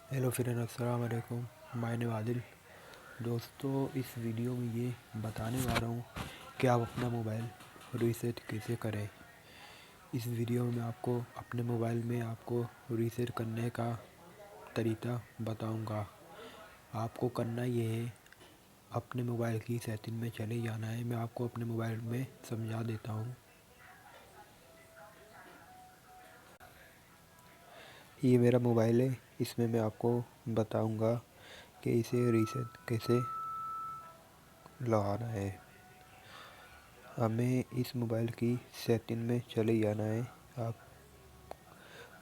Hello friend, अस्सलाम वालेकुम। My name Adil. दोस्तों, इस वीडियो में ये बताने वाला हूँ कि आप अपना मोबाइल रीसेट कैसे करें। इस वीडियो में आपको अपने मोबाइल में आपको रीसेट करने का तरीका बताऊँगा। आपको करना ये है, अपने मोबाइल की सेटिंग में चले जाना है। मैं आपको अपने मोबाइल में समझा देता हूँ। ये मेरा मोबाइल है, इसमें मैं आपको बताऊँगा कि इसे रीसेट कैसे लगाना है। हमें इस मोबाइल की सेटिंग में चले जाना है। आप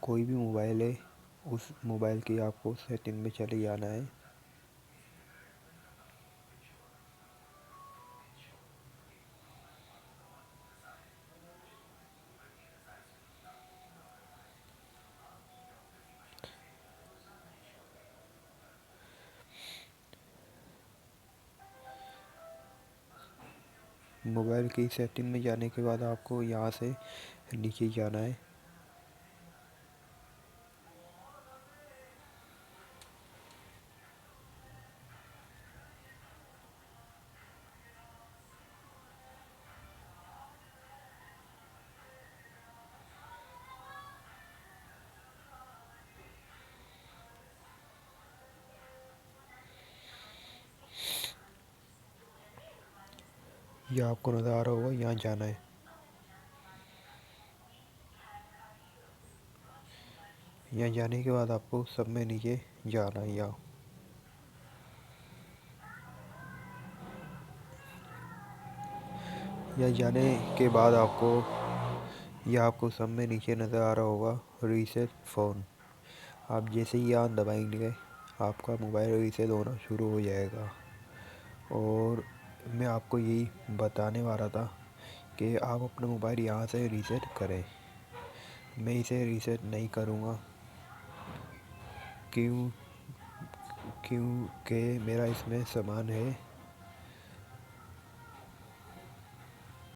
कोई भी मोबाइल है, उस मोबाइल की आपको सेटिंग में चले जाना है। मोबाइल की सेटिंग में जाने के बाद आपको यहाँ से नीचे जाना है। यह आपको नज़र आ रहा होगा, यहाँ जाना है। यहाँ जाने के बाद आपको सब में नीचे जाना है। यहाँ जाने के बाद आपको सब में नीचे नज़र आ रहा होगा रीसेट फ़ोन। आप जैसे ही यहाँ दबाएंगे, आपका मोबाइल रीसेट होना शुरू हो जाएगा। और मैं आपको यही बताने वाला था कि आप अपना मोबाइल यहाँ से रीसेट करें। मैं इसे रीसेट नहीं करूँगा क्योंकि मेरा इसमें सामान है।